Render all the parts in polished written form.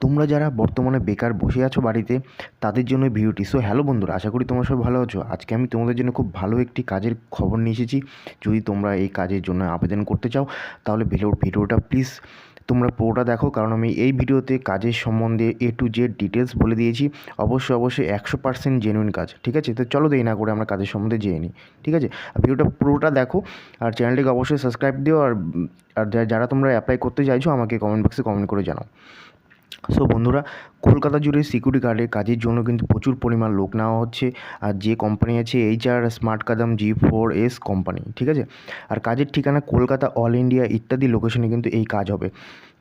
তোমরা যারা বর্তমানে বেকার বসে আছো বাড়িতে তাদের জন্য এই ভিডিওটি। সো হ্যালো বন্ধুরা, আশা করি তোমরা সবাই ভালো আছো। আজকে আমি তোমাদের জন্য খুব ভালো একটি কাজের খবর নিয়ে এসেছি। যদি তোমরা এই কাজের জন্য আবেদন করতে চাও তাহলে ভিডিওটা প্লিজ তোমরা পুরোটা দেখো, কারণ আমি এই ভিডিওতে কাজের সম্বন্ধে A to Z ডিটেলস বলে দিয়েছি। অবশ্যই 100% জেনুইন কাজ, ঠিক আছে? তো চলো দেরি না করে আমরা কাজের সম্বন্ধে জেনে নিই, ঠিক আছে? আর ভিডিওটা পুরোটা দেখো, আর চ্যানেলটিকে অবশ্যই সাবস্ক্রাইব দিও। আর যারা তোমরা অ্যাপ্লাই করতে চাইছো আমাকে কমেন্ট বক্সে কমেন্ট করে জানাও। সো বন্ধুরা, কলকাতা জুড়ে সিকিউরিটি গার্ডের কাজের জন্য কিন্তু প্রচুর পরিমাণ লোক নেওয়া হচ্ছে। আর যে কোম্পানি আছে HR স্মার্ট কাদাম G4S কোম্পানি, ঠিক আছে? আর কাজের ঠিকানা কলকাতা, অল ইন্ডিয়া ইত্যাদি লোকেশনে কিন্তু এই কাজ হবে।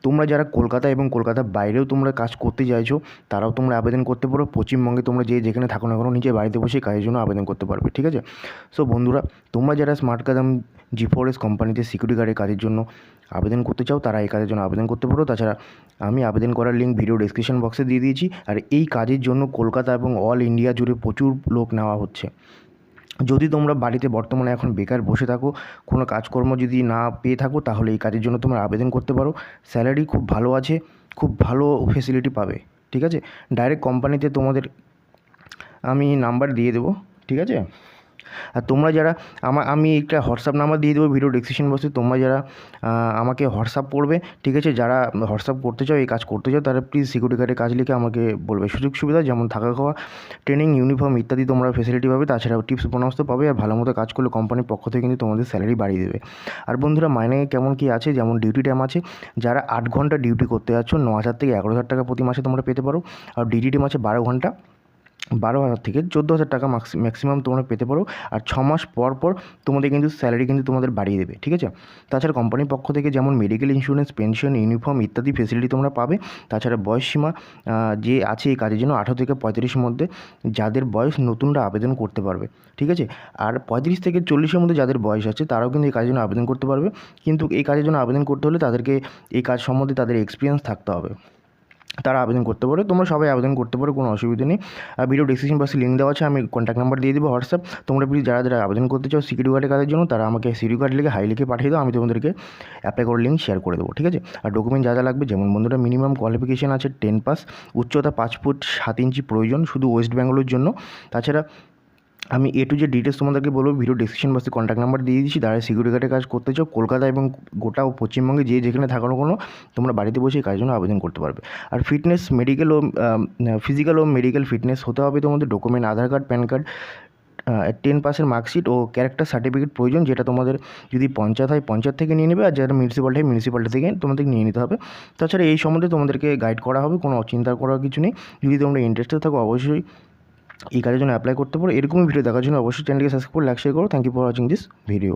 তোমরা যারা কলকাতা এবং কলকাতার বাইরেও তোমরা কাজ করতে চাইছো তারাও তোমরা আবেদন করতে পারো। পশ্চিমবঙ্গে তোমরা যেখানে থাকো না কেন নিজে বাড়িতে বসে কাজের জন্য আবেদন করতে পারবে, ঠিক আছে? সো বন্ধুরা, তোমরা যারা স্মার্ট কাদাম G4S কোম্পানিতে সিকিউরিটি গার্ডের কাজের জন্য আবেদন করতে চাও তারা এই কাজের জন্য আবেদন করতে পারো। তাছাড়া আমি আবেদন করার লিঙ্ক ভিডিও ডেসক্রিপশন বক্সে দিয়ে দিয়েছি। আর এই কাজের জন্য কলকাতা এবং অল ইন্ডিয়া জুড়ে প্রচুর লোক নেওয়া হচ্ছে। যদি তোমরা বাড়িতে বর্তমানে এখন বেকার বসে থাকো, কোনো কাজকর্ম যদি না পেয়ে থাকো, তাহলে এই কাজের জন্য তোমরা আবেদন করতে পারো। স্যালারি খুব ভালো আছে, খুব ভালো ফেসিলিটি পাবে, ঠিক আছে? ডাইরেক্ট কোম্পানিতে তোমাদের আমি নাম্বার দিয়ে দেবো, ঠিক আছে? আর তোমরা যারা আমি একটা হোয়াটসঅ্যাপ নাম্বার দিয়ে দেবো ভিডিও ডেসক্রিপশন বক্সে। তোমরা যারা আমাকে হোয়াটসঅ্যাপ করবে, ঠিক আছে? যারা হোয়াটসঅ্যাপ করতে চাও, এই কাজ করতে চাও, তারা প্লিজ সিকিউরিটি গার্ডের কাজ লিখে আমাকে বলবে। সুযোগ সুবিধা যেমন থাকা খাওয়া, ট্রেনিং, ইউনিফর্ম ইত্যাদি তোমরা ফেসিলিটি পাবে। তাছাড়াও টিপস বোনাস তো পাবে। আর ভালো মতো কাজ করলে কোম্পানির পক্ষ থেকে কিন্তু তোমাদের স্যালারি বাড়িয়ে দেবে। আর বন্ধুরা, মাইনে কেমন কী আছে, যেমন ডিউটি টাইম আছে। যারা 8 ঘন্টা ডিউটি করতে যাচ্ছ 9,000 থেকে 11,000 টাকা প্রতি মাসে তোমরা পেতে পারো। আর ডিউটি টাইম আছে 12 ঘন্টা, 12,000 থেকে 14,000 টাকা ম্যাক্সিমাম তোমরা পেতে পারো। আর 6 মাস পর পর তোমাদের কিন্তু স্যালারি কিন্তু তোমাদের বাড়িয়ে দেবে, ঠিক আছে? তাছাড়া কোম্পানির পক্ষ থেকে যেমন মেডিকেল ইন্স্যুরেন্স, পেনশন, ইউনিফর্ম ইত্যাদি ফেসিলিটি তোমরা পাবে। তাছাড়া বয়স সীমা যে আছে এই কাজের জন্য 18 থেকে 35-এর মধ্যে যাদের বয়স, নতুনরা আবেদন করতে পারবে, ঠিক আছে? আর 35 থেকে 40-এর মধ্যে যাদের বয়স আছে তারাও কিন্তু এই কাজের জন্য আবেদন করতে পারবে। কিন্তু এই কাজের জন্য আবেদন করতে হলে তাদেরকে এই কাজ সম্বন্ধে তাদের এক্সপিরিয়েন্স থাকতে হবে। তারা আবেদন করতে পারে। তোমরা সবাই আবেদন করতে পারো, কোনো অসুবিধা নেই। আর ভিডিও ডেসক্রিপশন বক্সে লিঙ্ক দেওয়া আছে, আমি কন্ট্যাক্ট নাম্বার দিয়ে দেবো হোয়াটসঅ্যাপ। তোমরা প্লিজ যারা আবেদন করতে চাও সিকিউরিটি গার্ডের কাজের জন্য তারা আমাকে সিকিউরিটি গার্ড লিখে হাই লিখে পাঠিয়ে দাও, আমি তোমাদেরকে অ্যাপ্লাই করার লিঙ্ক শেয়ার করে দেবো, ঠিক আছে? আর ডকুমেন্ট যা লাগবে, যেমন বন্ধুরা মিনিমাম কোয়ালিফিকেশান আছে 10 পাস, উচ্চতা 5 ফুট 7 ইঞ্চি প্রয়োজন শুধু ওয়েস্ট বেঙ্গলের জন্য। তাছাড়া আমি A to Z ডিটেলস তোমাদেরকে বলবো। ভিডিও ডেসক্রিপশন বক্সে কন্ট্যাক্ট নাম্বার দিয়ে দিচ্ছি। যারা সিকিউরিটি গার্ডের কাজ করতে চাও কলকাতা এবং গোটা পশ্চিমবঙ্গে যেখানে থাকো না কোনো, তোমরা বাড়িতে বসে এই কাজের জন্য আবেদন করতে পারবে। আর ফিটনেস, মেডিকেল ও ফিজিক্যাল ও মেডিকেল ফিটনেস হতে হবে তোমাদের। ডকুমেন্ট আধার কার্ড, প্যান কার্ড, 10 পাসের মার্কশিট ও ক্যারেক্টার সার্টিফিকেট প্রয়োজন, যেটা তোমাদের যদি পঞ্চায়েত হয় পঞ্চায়েত থেকে নিয়ে নেবে, আর যারা মিউনিসিপ্যালিটি হয় মিউনিসিপ্যালিটি থেকে তোমাদের নিয়ে নিতে হবে। তাছাড়া এই সম্বন্ধে তোমাদেরকে গাইড করা হবে, কোনো চিন্তা করার কিছু নেই। যদি তোমরা ইন্টারেস্টেড থাকো অবশ্যই এই কাজের জন্য অ্যাপ্লাই করতে পারো। এরকমই ভিডিও দেখার জন্য অবশ্যই চ্যানেলকে সাবস্ক্রাইব করে লাইক শেয়ার করো। Thank you for watching this video.